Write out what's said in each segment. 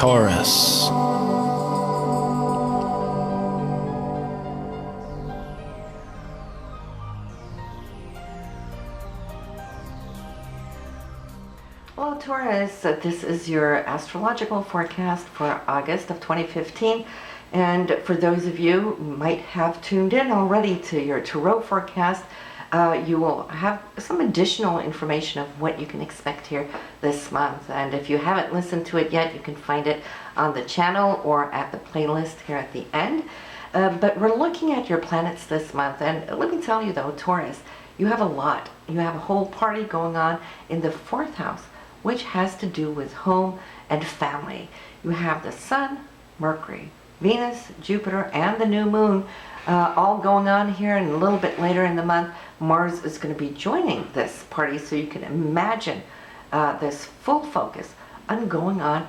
Taurus. Well, Taurus, this is your astrological forecast for August of 2015. And for those of you who might have tuned in already to your tarot forecast, you will have some additional information of what you can expect here this month. And if you haven't listened to it yet, you can find it on the channel or at the playlist here at the end. But we're looking at your planets this month. And let me tell you though, Taurus, you have a lot. You have a whole party going on in the 4th house, which has to do with home and family. You have the Sun, Mercury, Venus, Jupiter, and the new moon all going on here, and a little bit later in the month, Mars is going to be joining this party, so you can imagine this full focus on going on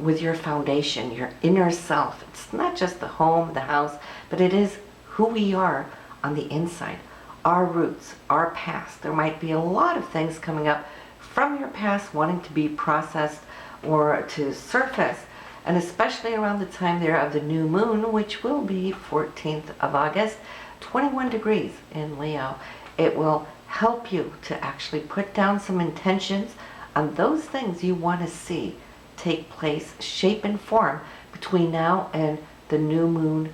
with your foundation, your inner self. It's not just the home, the house, but it is who we are on the inside, our roots, our past. There might be a lot of things coming up from your past wanting to be processed or to surface. And especially around the time there of the new moon, which will be 14th of August, 21 degrees in Leo. It will help you to actually put down some intentions on those things you want to see take place, shape and form between now and the new moon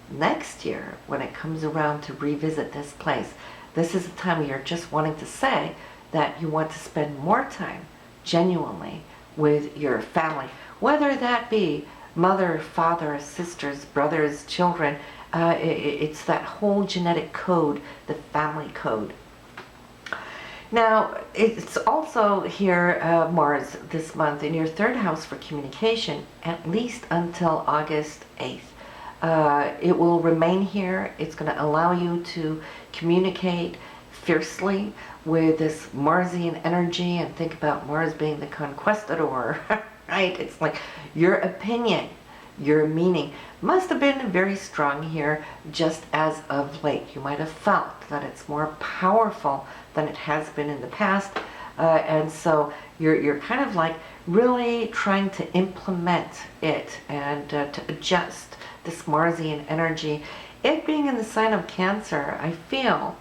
next year when it comes around to revisit this place. This is a time where you're just wanting to say that you want to spend more time genuinely with your family, whether that be mother, father, sisters, brothers, children. It's that whole genetic code, the family code. Now, it's also here, Mars, this month in your 3rd house for communication, at least until August 8th. It will remain here. It's going to allow you to communicate fiercely with this Marsian energy, and think about Mars being the conquistador, right? It's like your opinion, your meaning must have been very strong here just as of late. You might have felt that it's more powerful than it has been in the past, and so you're kind of like really trying to implement it and to adjust this Marsian energy. It being in the sign of Cancer, I feel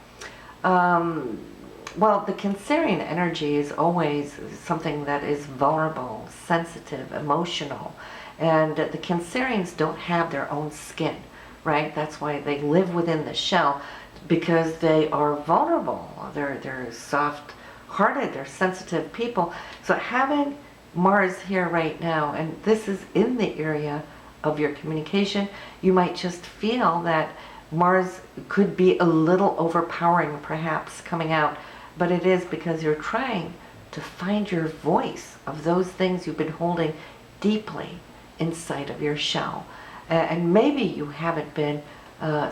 well, the Cancerian energy is always something that is vulnerable, sensitive, emotional. And the Cancerians don't have their own skin, right? That's why they live within the shell, because they are vulnerable. They're soft-hearted, they're sensitive people. So having Mars here right now, and this is in the area of your communication, you might just feel that Mars could be a little overpowering perhaps coming out, but it is because you're trying to find your voice of those things you've been holding deeply inside of your shell. And maybe you haven't been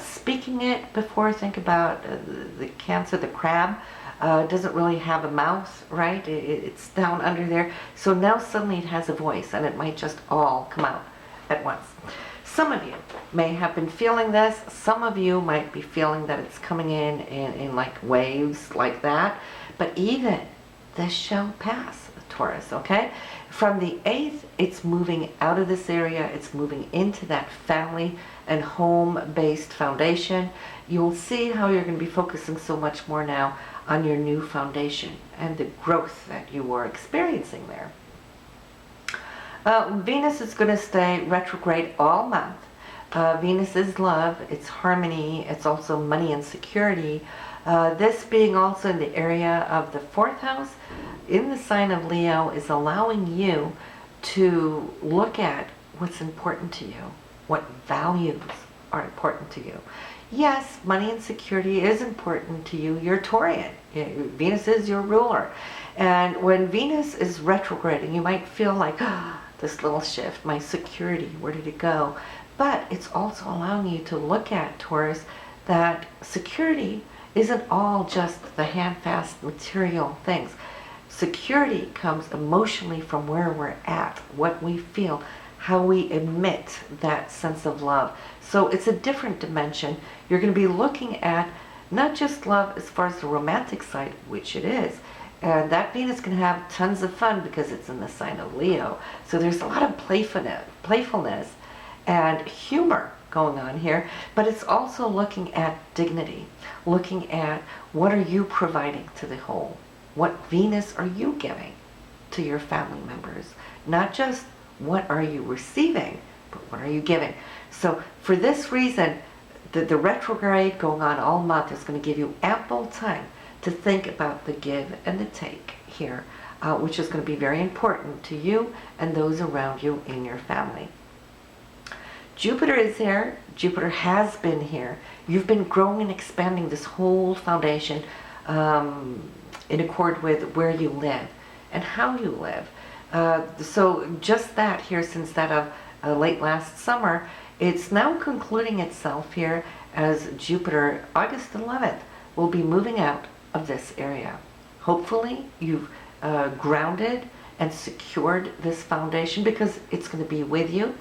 speaking it before. Think about the Cancer, the crab, doesn't really have a mouth, right? It's down under there. So now suddenly it has a voice, and it might just all come out at once. Some of you may have been feeling this. Some of you might be feeling that it's coming in like waves like that. But even this shall pass, Taurus, okay? From the 8th, it's moving out of this area. It's moving into that family and home-based foundation. You'll see how you're going to be focusing so much more now on your new foundation and the growth that you are experiencing there. Venus is going to stay retrograde all month. Venus is love, it's harmony, it's also money and security. This being also in the area of the 4th house, in the sign of Leo, is allowing you to look at what's important to you, what values are important to you. Yes, money and security is important to you. You're Taurian. Venus is your ruler. And when Venus is retrograding, you might feel like, this little shift, my security, where did it go? But it's also allowing you to look at, Taurus, that security isn't all just the handfast material things. Security comes emotionally from where we're at, what we feel, how we emit that sense of love. So it's a different dimension. You're going to be looking at not just love as far as the romantic side, which it is. And that Venus can have tons of fun because it's in the sign of Leo. So there's a lot of playfulness and humor going on here, but it's also looking at dignity, looking at what are you providing to the whole? What Venus are you giving to your family members? Not just what are you receiving, but what are you giving? So for this reason, the retrograde going on all month is going to give you ample time to think about the give and the take here, which is going to be very important to you and those around you in your family. Jupiter is here. Jupiter has been here. You've been growing and expanding this whole foundation in accord with where you live and how you live. So just that here, since that of late last summer, it's now concluding itself here as Jupiter, August 11th, will be moving out of this area. Hopefully you've grounded and secured this foundation because it's going to be with you.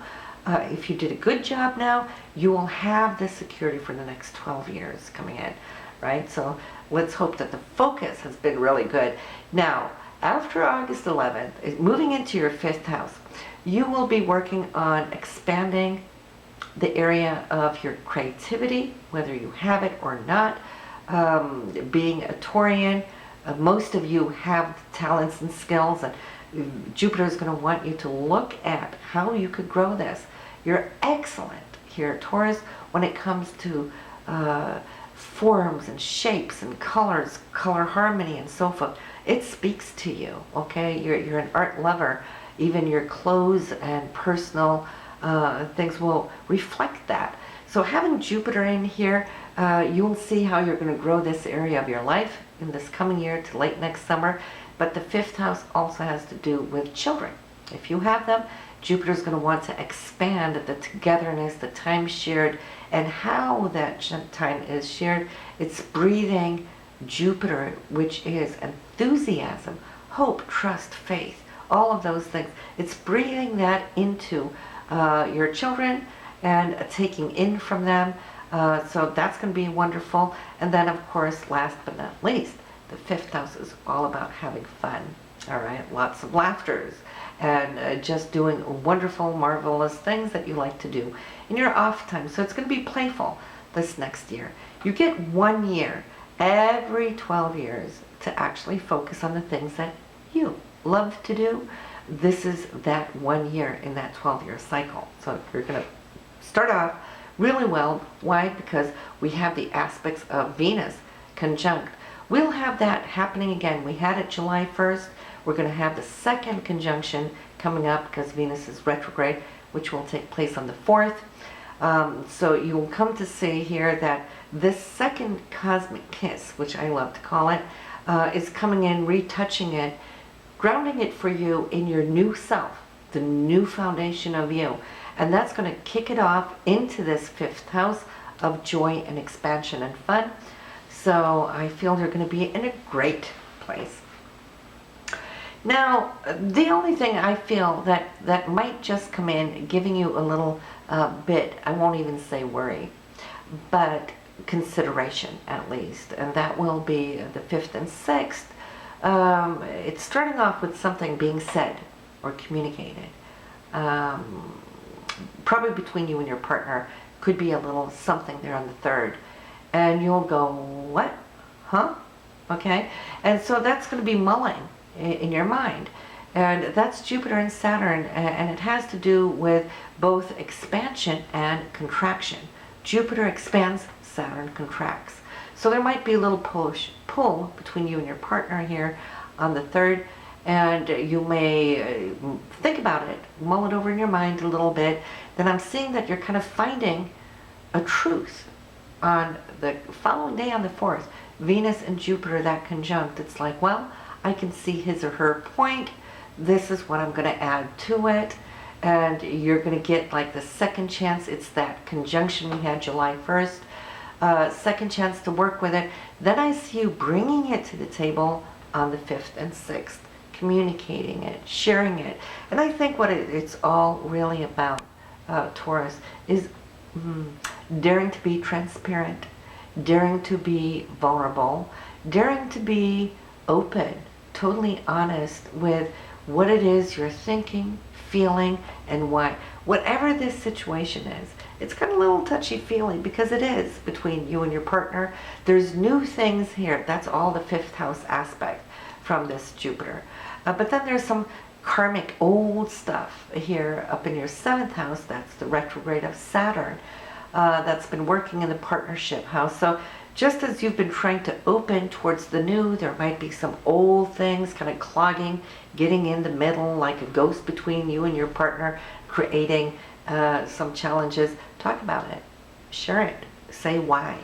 If you did a good job now, you will have this security for the next 12 years coming in, right? So let's hope that the focus has been really good. Now, after August 11th, moving into your 5th house, you will be working on expanding the area of your creativity, whether you have it or not. Being a Taurian, most of you have talents and skills, and Jupiter is going to want you to look at how you could grow this. You're excellent here, Taurus, when it comes to forms and shapes and colors, color harmony and so forth. It speaks to you, okay? You're an art lover. Even your clothes and personal things will reflect that. So having Jupiter in here, you'll see how you're going to grow this area of your life in this coming year to late next summer. But the 5th house also has to do with children. If you have them, Jupiter's going to want to expand the togetherness, the time shared, and how that time is shared. It's breathing Jupiter, which is enthusiasm, hope, trust, faith, all of those things. It's breathing that into your children and taking in from them. So that's going to be wonderful. And then, of course, last but not least, the 5th house is all about having fun. All right, lots of laughters and just doing wonderful, marvelous things that you like to do in your off time. So it's going to be playful this next year. You get 1 year every 12 years to actually focus on the things that you love to do. This is that 1 year in that 12-year cycle. So you're going to start off really well. Why? Because we have the aspects of Venus conjunct. We'll have that happening again. We had it July 1st. We're going to have the second conjunction coming up because Venus is retrograde, which will take place on the 4th. So you'll come to see here that this second cosmic kiss, which I love to call it, is coming in, retouching it, grounding it for you in your new self, the new foundation of you. And that's going to kick it off into this 5th house of joy and expansion and fun. So I feel you're going to be in a great place. Now, the only thing I feel that might just come in giving you a little bit, I won't even say worry, but consideration at least, and that will be the 5th and 6th. It's starting off with something being said or communicated. Probably between you and your partner, could be a little something there on the 3rd. And you'll go, what? Huh? Okay? And so that's going to be mulling in your mind. And that's Jupiter and Saturn, and it has to do with both expansion and contraction. Jupiter expands, Saturn contracts. So there might be a little pull between you and your partner here on the 3rd, and you may think about it, mull it over in your mind a little bit. Then I'm seeing that you're kind of finding a truth on the following day on the 4th. Venus and Jupiter, that conjunct, it's like, well, I can see his or her point. This is what I'm going to add to it. And you're going to get like the second chance. It's that conjunction we had July 1st. Second chance to work with it. Then I see you bringing it to the table on the 5th and 6th, communicating it, sharing it. And I think what it's all really about, Taurus, is daring to be transparent, daring to be vulnerable, daring to be open totally honest with what it is you're thinking, feeling, and why. Whatever this situation is, it's kind of a little touchy-feely because it is between you and your partner. There's new things here. That's all the fifth house aspect from this Jupiter. But then there's some karmic old stuff here up in your seventh house. That's the retrograde of Saturn that's been working in the partnership house. So just as you've been trying to open towards the new, there might be some old things kind of clogging, getting in the middle like a ghost between you and your partner, creating some challenges. Talk about it. Share it. Say why.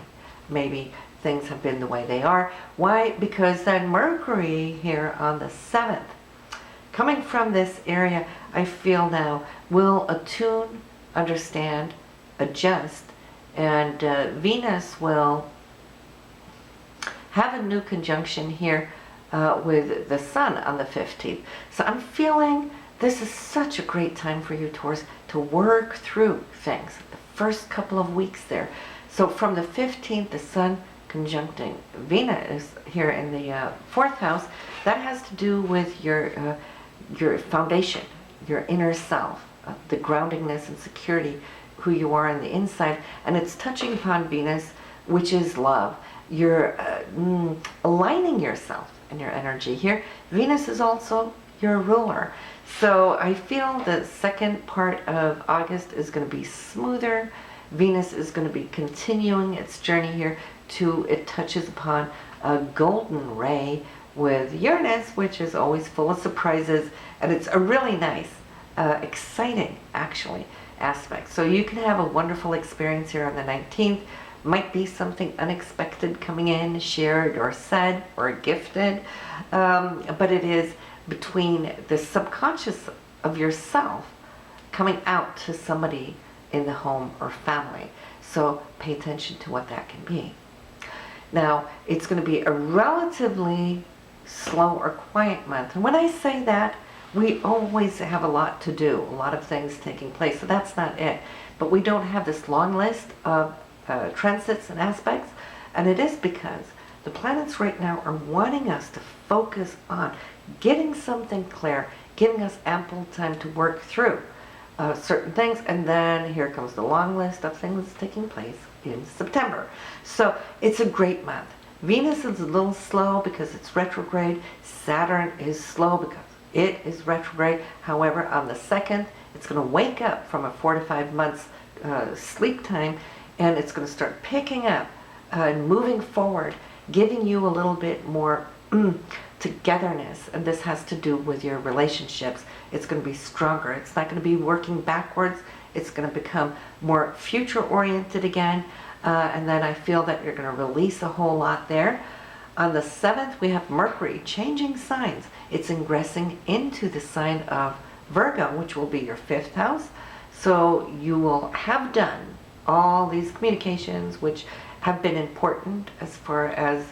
Maybe things have been the way they are. Why? Because then Mercury here on the 7th, coming from this area, I feel now, will attune, understand, adjust, and Venus will have a new conjunction here with the Sun on the 15th. So I'm feeling this is such a great time for you, Taurus, to work through things. The first couple of weeks there. So from the 15th, the Sun conjuncting Venus here in the 4th house. That has to do with your foundation, your inner self, the groundingness and security, who you are on the inside. And it's touching upon Venus, which is love. You're aligning yourself and your energy here. Venus is also your ruler. So I feel the second part of August is going to be smoother. Venus is going to be continuing its journey here to it touches upon a golden ray with Uranus, which is always full of surprises, and it's a really nice, exciting, actually, aspect. So you can have a wonderful experience here on the 19th. Might be something unexpected coming in, shared or said or gifted, but it is between the subconscious of yourself coming out to somebody in the home or family. So pay attention to what that can be. Now, it's going to be a relatively slow or quiet month. And when I say that, we always have a lot to do, a lot of things taking place. So that's not it. But we don't have this long list of transits and aspects. And it is because the planets right now are wanting us to focus on getting something clear, giving us ample time to work through certain things. And then here comes the long list of things taking place in September. So it's a great month. Venus is a little slow because it's retrograde. Saturn is slow because it is retrograde. However, on the 2nd, it's going to wake up from a 4 to 5 months sleep time, and it's going to start picking up and moving forward, giving you a little bit more togetherness. And this has to do with your relationships. It's going to be stronger. It's not going to be working backwards. It's going to become more future-oriented again. And then I feel that you're going to release a whole lot there. On the 7th, we have Mercury changing signs. It's ingressing into the sign of Virgo, which will be your 5th house. So you will have done all these communications, which have been important as far as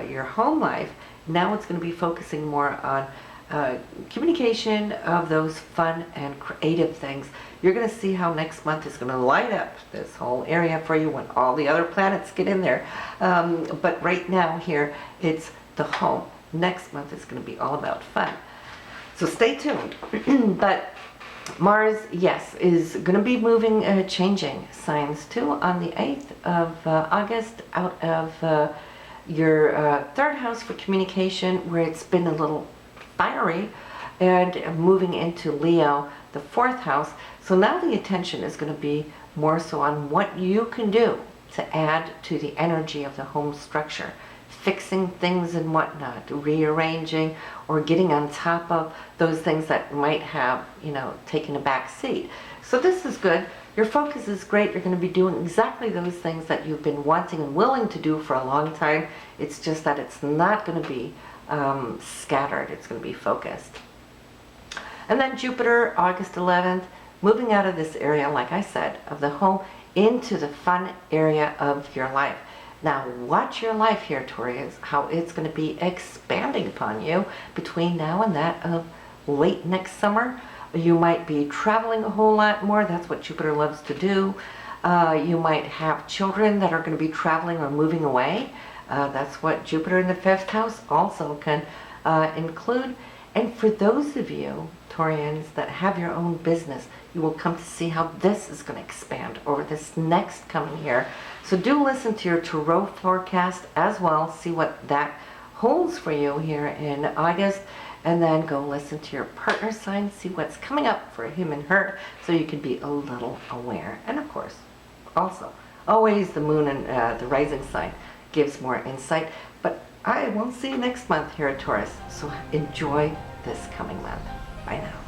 your home life. Now it's going to be focusing more on communication of those fun and creative things. You're going to see how next month is going to light up this whole area for you when all the other planets get in there. But right now here, it's the home. Next month is going to be all about fun. So stay tuned. But Mars, yes, is going to be moving, changing signs too on the 8th of August out of your 3rd house for communication, where it's been a little fiery, and moving into Leo, the 4th house. So now the attention is going to be more so on what you can do to add to the energy of the home structure, fixing things and whatnot, rearranging or getting on top of those things that might have, taken a back seat. So this is good. Your focus is great. You're going to be doing exactly those things that you've been wanting and willing to do for a long time. It's just that it's not going to be scattered. It's going to be focused. And then Jupiter, August 11th, moving out of this area, like I said, of the home into the fun area of your life. Now, watch your life here, Taurus, how it's going to be expanding upon you between now and that of late next summer. You might be traveling a whole lot more. That's what Jupiter loves to do. You might have children that are going to be traveling or moving away. That's what Jupiter in the 5th house also can include. And for those of you, Taurians, that have your own business, you will come to see how this is going to expand over this next coming year. So do listen to your tarot forecast as well, see what that holds for you here in August, and then go listen to your partner sign, see what's coming up for him and her, so you can be a little aware. And of course, also, always the moon and the rising sign gives more insight. But I will see you next month here at Taurus. So enjoy this coming month. Bye now.